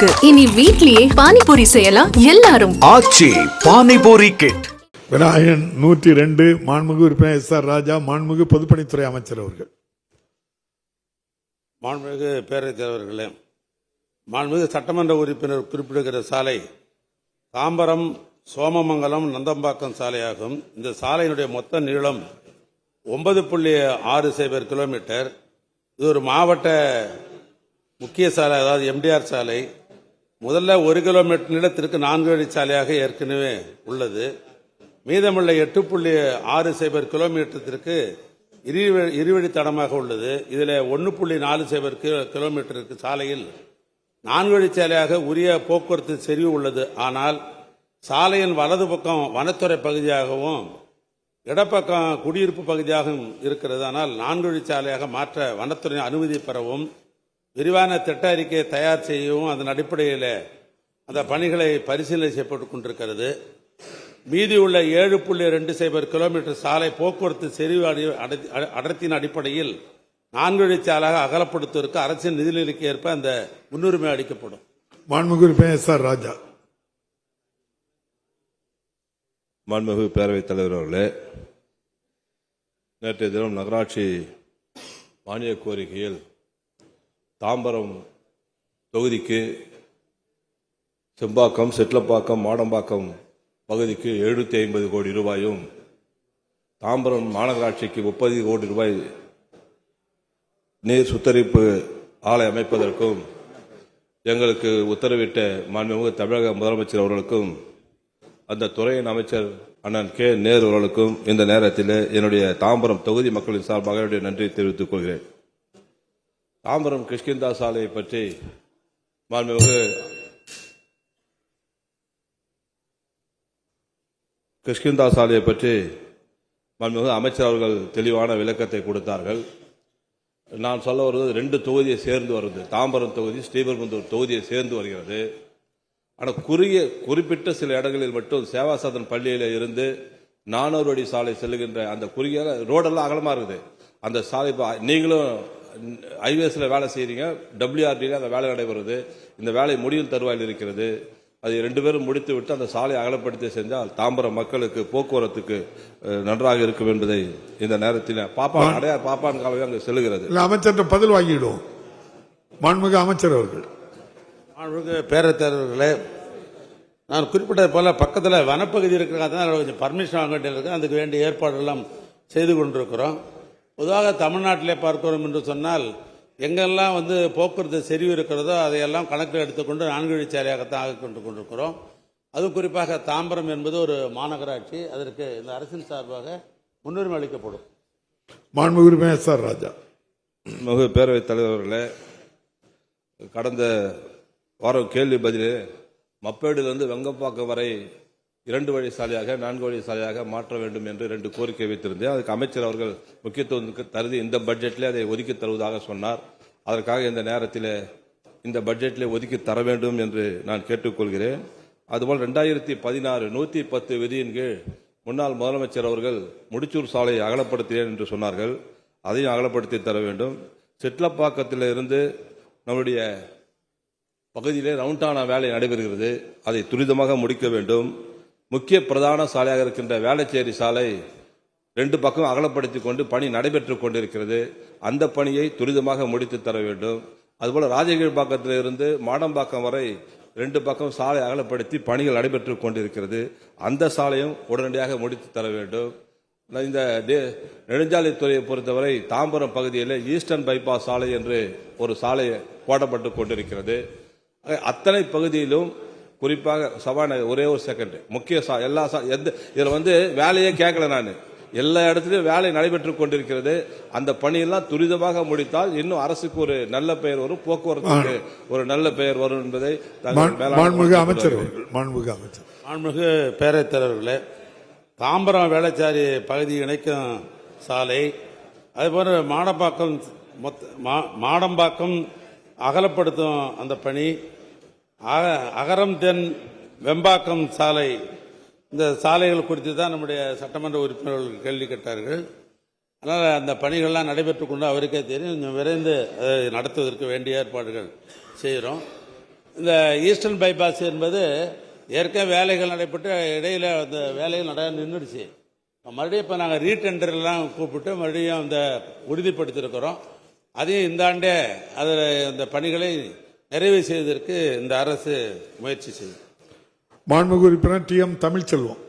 இருக்கு. இனி வீட்லயே பானிபூரி செய்யலாம் எல்லாரும். ஆச்சி பானிபூரி கிட். விநாயகன் 102 மாண்புமிகு உறுப்பினர் எஸ்.ஆர். ராஜா மாண்புமிகு பொதுப்பணித்துறை அமைச்சர் அவர்கள். மாண்புமிகு பேரவைத் தலைவர்களே, மாண்புமிகு சட்டமன்ற உறுப்பினர் குறிப்பிடுகிற சாலை தாம்பரம் சோமமங்கலம் நந்தம்பாக்கம் சாலையாகும். இந்த சாலையினுடைய மொத்த நீளம் 9.60 கிலோமீட்டர். இது ஒரு மாவட்ட முக்கிய சாலை, அதாவது எம்டிஆர் சாலை. முதல்ல 1 கிலோமீட்டர் நீளத்திற்கு 4 வழி சாலையாக ஏற்கனவே உள்ளது. மீதமுள்ள 8.60 கிலோமீட்டருக்கு இருவழி தடமாக உள்ளது. இதில் 1.40 கிலோமீட்டருக்கு சாலையில் 4 வழி சாலையாக உரிய போக்குவரத்து செறிவு உள்ளது. ஆனால் சாலையின் வலது பக்கம் வனத்துறை பகுதியாகவும் இடப்பக்கம் குடியிருப்பு பகுதியாகவும் இருக்கிறது. ஆனால் 4 வழி சாலையாக மாற்ற வனத்துறை அனுமதி பெறவும் விரிவான திட்ட அறிக்கையை தயார் செய்யவும் அதன் அடிப்படையில் அந்த பணிகளை பரிசீலனை செய்யப்பட்டுக் கொண்டிருக்கிறது. மீதி உள்ள 7.20 கிலோமீட்டர் சாலை போக்குவரத்து செறிவு அடர்த்தியின் அடிப்படையில் 4 வழி சாலையாக அகலப்படுத்துவதற்கு அரசின் நிதிநிலைக்கு ஏற்ப அந்த முன்னுரிமை அளிக்கப்படும். மாண்புமிகு உறுப்பினர் எஸ்.ஆர். ராஜா. மாண்புமிகு பேரவைத் தலைவர் அவர்களே, நேற்றைய தினம் நகராட்சி மானிய கோரிக்கையில் தாம்பரம் தொகுதிக்கு செம்பாக்கம், செட்லப்பாக்கம், மாடம்பாக்கம் பகுதிக்கு 750 கோடி ரூபாயும், தாம்பரம் மாநகராட்சிக்கு 30 கோடி ரூபாய் நீர் சுத்திகரிப்பு ஆலை அமைப்பதற்கும் எங்களுக்கு உத்தரவிட்ட மாண்புமிகு தமிழக முதலமைச்சர் அவர்களுக்கும் அந்த துறையின் அமைச்சர் அண்ணன் கே. நேரு அவர்களுக்கும் இந்த நேரத்தில் என்னுடைய தாம்பரம் தொகுதி மக்களின் சார்பாக என்னுடைய நன்றி தெரிவித்துக் கொள்கிறேன். தாம்பரம் கிஷ்கிந்தா சாலையை பற்றி மாண்புமிகு கிஷ்கிந்தா சாலையை பற்றி மாண்புமிகு அமைச்சர் அவர்கள் தெளிவான விளக்கத்தை கொடுத்தார்கள். நான் சொல்ல வருவது 2 தொகுதியை சேர்ந்து வருது. தாம்பரம் தொகுதி, ஸ்ரீபெரும்புதூர் தொகுதியை சேர்ந்து வருகிறது. ஆனால் குறிப்பிட்ட சில இடங்களில் மட்டும் சேவாசதன் பள்ளியில் இருந்து 400 அடி சாலை செல்லுகின்ற அந்த குறுகிய ரோடெல்லாம் அகலமாக இருக்குது. அந்த சாலை நீங்களும் ஹைவேஸில் வேலை செய்கிறீங்க, WRDல அந்த வேலை நடைபெறுது. இந்த வேலை முடியும் தருவாயில் இருக்கிறது. அது 2 பேரும் முடித்து விட்டு அந்த சாலை அகலப்படுத்தி செஞ்சால் தாம்பரம் மக்களுக்கு போக்குவரத்துக்கு நன்றாக இருக்கும் என்பதை இந்த நேரத்தில் அடையார் பாப்பான் காலவே அங்கு செல்லுகிறது. அமைச்சர் பதில் வாங்கிடுவோம். மாண்புமிகு அமைச்சர் அவர்கள். மாண்புமிகு பேரவைத் தலைவர்களே, நான் குறிப்பிட்டது போல பக்கத்தில் வனப்பகுதி இருக்கிறதுனால கொஞ்சம் பர்மிஷன் வாங்க வேண்டியிருக்கு. அதுக்கு வேண்டிய ஏற்பாடெல்லாம் செய்து கொண்டிருக்கிறோம். பொதுவாக தமிழ்நாட்டிலே பார்க்கிறோம் என்று சொன்னால் எங்கெல்லாம் போக்குவரத்து செறிவு இருக்கிறதோ அதையெல்லாம் கணக்கில் எடுத்துக்கொண்டு 4 வழி சாலையாகத்தான் ஆகி கொண்டிருக்கிறோம். அதுவும் குறிப்பாக தாம்பரம் என்பது ஒரு மாநகராட்சி. அதற்கு இந்த அரசின் சார்பாக முன்னுரிமை அளிக்கப்படும். மாண்புமிகு உறுப்பினர் எஸ்.ஆர். ராஜா. பேரவைத் தலைவர்களே, கடந்த வாரம் கேள்வி பதில் மப்பேடிலிருந்து வெங்கப்பாக்கம் வரை 2 வழி சாலையாக 4 வழி சாலையாக மாற்ற வேண்டும் என்று 2 கோரிக்கை வைத்திருந்தேன். அதுக்கு அமைச்சர் அவர்கள் முக்கியத்துவம் தருதி இந்த பட்ஜெட்டில் அதை ஒதுக்கி தருவதாக சொன்னார். அதற்காக இந்த நேரத்தில் இந்த பட்ஜெட்டில் ஒதுக்கி தர வேண்டும் என்று நான் கேட்டுக்கொள்கிறேன். அதுபோல் 2016 110 விதியின் கீழ் முன்னாள் முதலமைச்சர் அவர்கள் முடிச்சூர் சாலையை அகலப்படுத்தினேன் என்று சொன்னார்கள். அதையும் அகலப்படுத்தி தர வேண்டும். செட்லப்பாக்கத்தில் இருந்து நம்முடைய பகுதியிலே ரவுண்டானா வேலை நடைபெறுகிறது. அதை துரிதமாக முடிக்க வேண்டும். முக்கிய பிரதான சாலையாக இருக்கின்ற வேளச்சேரி சாலை 2 பக்கம் அகலப்படுத்தி கொண்டு பணி நடைபெற்றுக் கொண்டிருக்கிறது. அந்த பணியை துரிதமாக முடித்து தர வேண்டும். அதுபோல ராஜகீழ்பாக்கத்தில் இருந்து மாடம்பாக்கம் வரை 2 பக்கம் சாலை அகலப்படுத்தி பணிகள் நடைபெற்றுக் கொண்டிருக்கிறது. அந்த சாலையும் உடனடியாக முடித்து தர வேண்டும். இந்த நெடுஞ்சாலைத்துறையை பொறுத்தவரை தாம்பரம் பகுதியில் ஈஸ்டர்ன் பைபாஸ் சாலை என்று ஒரு சாலை போடப்பட்டு கொண்டிருக்கிறது. அத்தனை பகுதியிலும் குறிப்பாக சபாநாயகர் ஒரே ஒரு செகண்ட் முக்கிய எல்லா இதில் வேலையே கேட்கல. நான் எல்லா இடத்துலையும் வேலை நடைபெற்றுக் கொண்டிருக்கிறது. அந்த பணியெல்லாம் துரிதமாக முடித்தால் இன்னும் அரசுக்கு ஒரு நல்ல பெயர் வரும், போக்குவரத்துக்கு ஒரு நல்ல பெயர் வரும் என்பதை மாண்புமிகு பேரவைத் தலைவர்களே, தாம்பரம் வேளச்சேரி பகுதி இணைக்கும் சாலை, அதுபோல மாடம்பாக்கம் அகலப்படுத்தும் அந்த பணி, அகரம் தென் வெம்பாக்கம் சாலை, இந்த சாலைகள் குறித்து தான் நம்முடைய சட்டமன்ற உறுப்பினர்கள் கேள்வி கேட்டார்கள். அதனால் அந்த பணிகள்லாம் நடைபெற்றுக் கொண்டு அவருக்கே தெரியும். கொஞ்சம் விரைந்து அதை நடத்துவதற்கு வேண்டிய ஏற்பாடுகள் செய்கிறோம். இந்த ஈஸ்டர்ன் பைபாஸ் என்பது ஏற்கனவே வேலைகள் நடைபெற்று இடையில அந்த வேலைகள் நின்றுடுச்சு. மறுபடியும் இப்போ நாங்கள் ரீடெண்டர்லாம் கூப்பிட்டு மறுபடியும் அந்த உறுதிப்படுத்தியிருக்கிறோம். அதையும் இந்த ஆண்டே அதில் அந்த பணிகளை நிறைவு செய்வதற்கு இந்த அரசு முயற்சி செய்யும். மாண்புமிகு உறுப்பினர் டி.எம். தமிழ்ச்செல்வம்.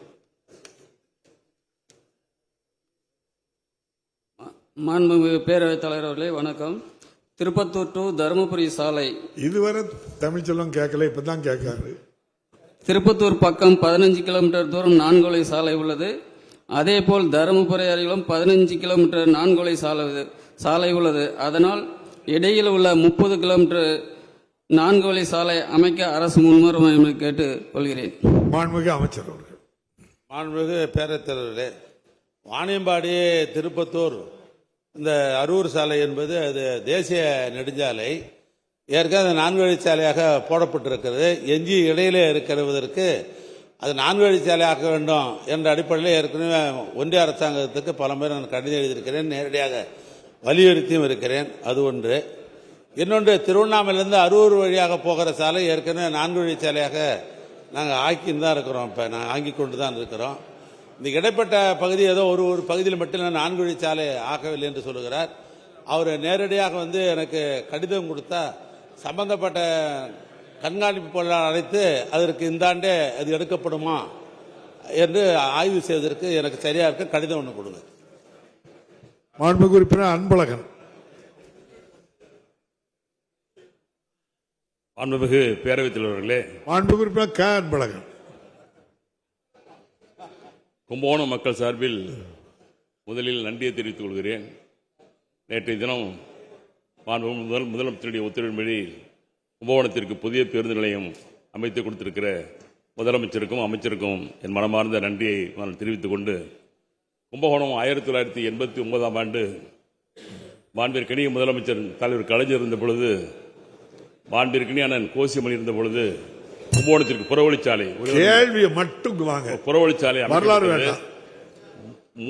மாண்புமிகு பேரவைத் தலைவர் அவர்களே வணக்கம். திருப்பத்தூர் டு தருமபுரி சாலை இதுவரை தமிழ்ச்செல்வம் கேட்கல, இப்பதான் கேட்காரு. திருப்பத்தூர் பக்கம் 15 கிலோமீட்டர் தூரம் 4 வழி சாலை உள்ளது. அதேபோல் தருமபுரி அருகிலும் 15 கிலோமீட்டர் 4 வழி சாலை உள்ளது. அதனால் இடையில் உள்ள 30 கிலோமீட்டர் 4 வழி சாலை அமைக்க அரசு முன்வரும் கேட்டு கொள்கிறேன். மாண்புமிகு அமைச்சர் அவர்கள். மாண்புமிகு பேரவைத் தலைவர்களே, வாணியம்பாடி திருப்பத்தூர் இந்த அரூர் சாலை என்பது அது தேசிய நெடுஞ்சாலை. ஏற்கனவே 4 வழிச்சாலையாக போடப்பட்டிருக்கிறது. எஞ்சி இடையிலே இருக்கிறதற்கு அது 4 வழிச்சாலை ஆக்க வேண்டும் என்ற அடிப்படையில் ஏற்கனவே ஒன்றிய அரசாங்கத்துக்கு பல முறை நான் கடிதம் எழுதியிருக்கிறேன், நேரடியாக வலியுறுத்தியும் இருக்கிறேன். அது ஒன்று. இன்னொன்று, திருவண்ணாமலையிலிருந்து அரூர் வழியாக போகிற சாலை ஏற்கனவே 4 வழிச்சாலையாக நாங்கள் ஆக்கின்னு தான் இருக்கிறோம். இப்போ நாங்கள் ஆக்கி கொண்டு தான் இருக்கிறோம். இந்த இடைப்பட்ட பகுதி ஏதோ ஒரு பகுதியில் மட்டும் 4 வழிச்சாலை ஆக்கவில்லை என்று சொல்லுகிறார். அவர் நேரடியாக எனக்கு கடிதம் கொடுத்தா சம்பந்தப்பட்ட கண்காணிப்பு பொருளாளர் அழைத்து அதற்கு இந்த ஆண்டே அது எடுக்கப்படுமா என்று ஆய்வு செய்வதற்கு எனக்கு சரியா இருக்க கடிதம் ஒன்று கொடுங்க. மாண்புமிகு உறுப்பினர் அன்பழகன். மாண்புமிகு பேரவைத் தலைவர்களே, மாண்புமிகு உறுப்பினர் க. அன்பழகன். கும்பகோணம் மக்கள் சார்பில் முதலில் நன்றியை தெரிவித்துக் கொள்கிறேன். நேற்றைய தினம் முதலமைச்சருடைய உத்தரவின்படி கும்பகோணத்திற்கு புதிய பேருந்து நிலையம் அமைத்து கொடுத்திருக்கிற முதலமைச்சருக்கும் அமைச்சருக்கும் என் மனமார்ந்த நன்றியை நான் தெரிவித்துக் கொண்டு, கும்பகோணம் 1989ஆம் ஆண்டு மாண்பிற்கனிய முதலமைச்சர் தலைவர் கலைஞர் இருந்த பொழுது, மாண்பிற்கனிய அண்ணன் கோசிமணி இருந்த பொழுது கும்பகோணத்திற்கு புறவழிச்சாலை கேள்வியை மட்டும் வாங்க. புறவழிச்சாலை வரலாறு வேண்டாம்.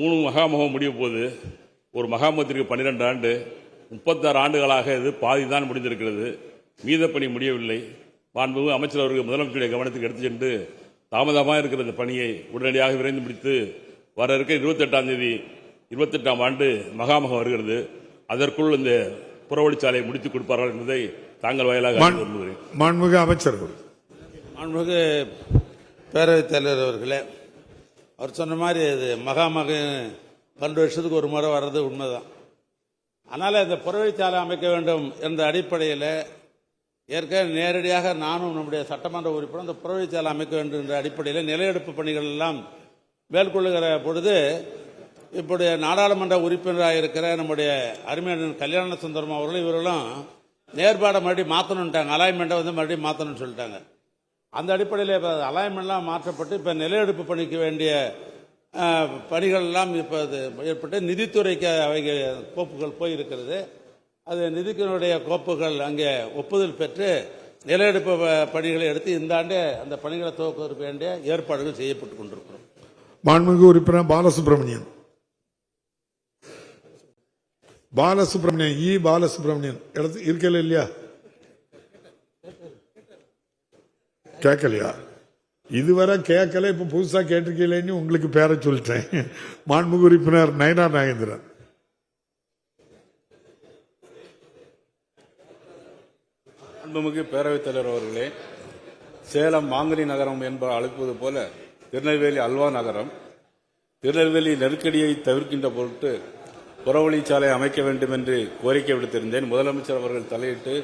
3 மகாமகம் முடிய போது ஒரு மகாமகத்திற்கு 12 ஆண்டு, 36 ஆண்டுகளாக இது பாதி தான் முடிந்திருக்கிறது. மீதப்பணி முடியவில்லை. மாண்புமிகு அமைச்சர் அவர்கள் முதலமைச்சருடைய கவனத்துக்கு எடுத்து சென்று தாமதமாக இருக்கிற இந்த பணியை உடனடியாக விரைந்து முடித்து வர இருக்க 28ஆம் தேதி 28ஆம் ஆண்டு மகாமகம் வருகிறது. அதற்குள் இந்த புறவழிச்சாலையை முடித்துக் கொடுப்பார்கள் என்பதை தாங்கள் வாயிலாக விரும்புகிறேன். மாண்புமிகு அமைச்சர். மாண்புமிகு பேரவைத் தலைவர் அவர்களே, அவர் சொன்ன மாதிரி இது மகாமகம் 2 வருஷத்துக்கு ஒரு முறை வர்றது உண்மைதான். அதனால் இந்த புறவழிச்சாலை அமைக்க வேண்டும் என்ற அடிப்படையில் ஏற்கனவே நேரடியாக நானும் நம்முடைய சட்டமன்ற உறுப்பினர் இந்த புறவழிச்சாலை அமைக்க வேண்டும் என்ற அடிப்படையில் நிலையெடுப்பு பணிகள் எல்லாம் மேற்கொள்ளுகிற பொழுது இப்போடைய நாடாளுமன்ற உறுப்பினராக இருக்கிற நம்முடைய அருமையான கல்யாண சுந்தரம் அவர்களும் இவர்களும் நேர்பாடை மறுபடியும் மாற்றணுன்ட்டாங்க. அலைன்மெண்ட்டை மறுபடியும் மாற்றணும்னு சொல்லிட்டாங்க. அந்த அடிப்படையில் இப்போ அலைன்மெண்ட்லாம் மாற்றப்பட்டு இப்போ நிலையெடுப்பு பணிக்கு வேண்டிய பணிகள் எல்லாம் இப்போ ஏற்பட்டு நிதித்துறைக்கு அவைகள் கோப்புகள் போயிருக்கிறது. அது நிதிக்கினுடைய கோப்புகள் அங்கே ஒப்புதல் பெற்று நிலையெடுப்பு பணிகளை எடுத்து இந்த ஆண்டே அந்த பணிகளை துவக்க வேண்டிய ஏற்பாடுகள் செய்யப்பட்டு கொண்டிருக்கிறோம். மாண்புமிகு உறுப்பினர் பாலசுப்ரமணியன். பாலசுப்ரமணியன் இருக்கல இல்லையா? கேட்கலையா? இதுவரை கேட்கல, இப்ப புதுசா கேட்டிருக்கீங்களேன்னு உங்களுக்கு பேரை சொல்லிட்டேன். மாண்புமிகு உறுப்பினர் நயனார் நாகேந்திரன். மாண்புமிகு பேரவைத் தலைவர் அவர்களே, சேலம் மாங்கனி நகரம் என்ப அழைப்பது போல திருநெல்வேலி அல்வா நகரம். திருநெல்வேலி நெருக்கடியை தவிர்க்கின்ற பொருட்டு புறவழிச்சாலை அமைக்க வேண்டும் என்று கோரிக்கை விடுத்திருந்தேன். முதலமைச்சர் அவர்கள் தலையிட்டு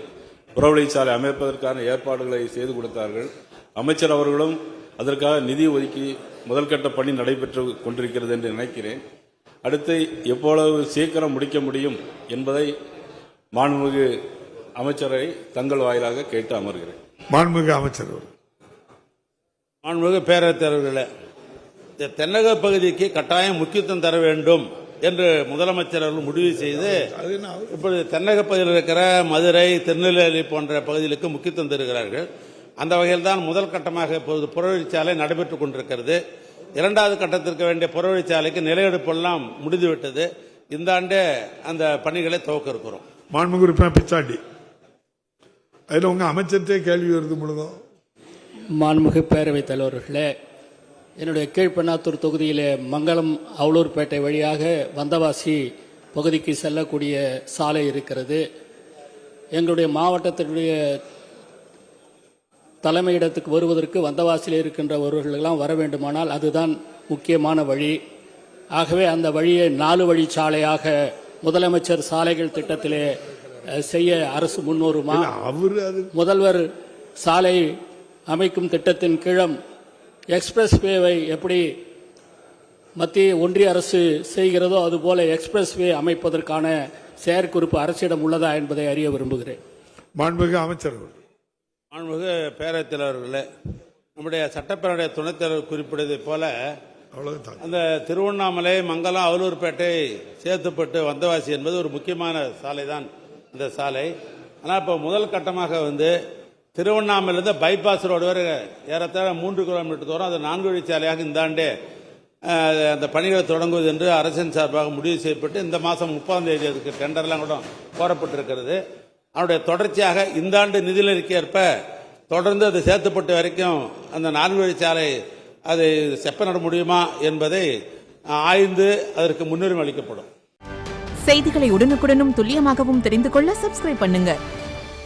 புறவழிச்சாலை அமைப்பதற்கான ஏற்பாடுகளை செய்து கொடுத்தார்கள். அமைச்சர் அவர்களும் அதற்காக நிதி ஒதுக்கி முதல்கட்ட பணி நடைபெற்று கொண்டிருக்கிறது என்று நினைக்கிறேன். அடுத்து எப்பொழுது சீக்கிரம் முடிக்க முடியும் என்பதை மாண்புமிகு அமைச்சரை தங்கள் வாயிலாக கேட்டு அமர்கிறேன். மாண்புமிகு அமைச்சர். மாண்புமிகு பேரவைத் தலைவர்களே, இந்த தென்னக பகுதிக்கு கட்டாயம் முக்கியத்துவம் தர வேண்டும் என்று முதலமைச்சர் அவர்கள் முடிவு செய்து இப்போது தென்னக பகுதியில் இருக்கிற மதுரை, திருநெல்வேலி போன்ற பகுதிகளுக்கு முக்கியத்துவம் தருகிறார்கள். அந்த வகையில் தான் முதல் கட்டமாக இப்போது புறவழிச்சாலை நடைபெற்றுக் கொண்டிருக்கிறது. 2வது கட்டத்திற்கு வேண்டிய புறவழிச்சாலைக்கு நிலையெடுப்பெல்லாம் முடிந்துவிட்டது. இந்த ஆண்டே அந்த பணிகளை துவக்க இருக்கிறோம். மாண்புமிகு உறுப்பினர் பிச்சாண்டி. அதில் உங்கள் அமைச்சர்கிட்டே கேள்வி வருது முழுதும். மாண்புமிகு பேரவைத் தலைவர்களே, என்னுடைய கீழ்பெண்ணாத்தூர் தொகுதியிலே மங்களம் அவலூர்பேட்டை வழியாக வந்தவாசி பகுதிக்கு செல்லக்கூடிய சாலை இருக்கிறது. எங்களுடைய மாவட்டத்தினுடைய தலைமையிடத்துக்கு வருவதற்கு வந்தவாசியில் இருக்கின்றவர்களெல்லாம் வர வேண்டுமானால் அதுதான் முக்கியமான வழி. ஆகவே அந்த வழியை 4 வழி சாலையாக முதலமைச்சர் சாலைகள் திட்டத்திலே செய்ய அரசு முன்வருமா? முதல்வர் சாலை அமைக்கும் திட்டத்தின் கீழம் எக்ஸ்பிரஸ் வேவை எப்படி மத்திய ஒன்றிய அரசு செய்கிறதோ அதுபோல எக்ஸ்பிரஸ் வே அமைப்பதற்கான செயற்குறிப்பு அரசிடம் உள்ளதா என்பதை அறிய விரும்புகிறேன். மாண்புமிகு அமைச்சர். மாண்புமிகு பேரவைத் தலைவர்களே, நம்முடைய சட்டப்பேரவைய துணைத் தலைவர் குறிப்பிட்டதைப் போல அந்த திருவண்ணாமலை மங்கலம் அவலூர்பேட்டை சேத்துப்பட்டு வந்தவாசி என்பது ஒரு முக்கியமான சாலை தான் இந்த சாலை. ஆனால் இப்போ முதல் கட்டமாக திருவண்ணாமலையிலிருந்து பைபாஸ் ரோடு வரை ஏறத்தாழ 3 கிலோமீட்டர் தூரம் அது 4 வழி சாலையாக இந்த ஆண்டே அந்த பணிகளை தொடங்குவது என்று அரசின் சார்பாக முடிவு செய்யப்பட்டு இந்த மாதம் 30ஆம் தேதி அதுக்கு டெண்டர்லாம் கூட கோரப்பட்டிருக்கிறது. அதனுடைய தொடர்ச்சியாக இந்த ஆண்டு நிதிநிலைக்கு ஏற்ப தொடர்ந்து அது சேத்துப்பட்டு வரைக்கும் அந்த 4 வழி சாலை அதை செப்பனிட முடியுமா என்பதை ஆய்ந்து அதற்கு முன்னுரிமை அளிக்கப்படும். செய்திகளை உடனுக்குடனும் துல்லியமாகவும் தெரிந்து கொள்ள சப்ஸ்கிரைப் பண்ணுங்க.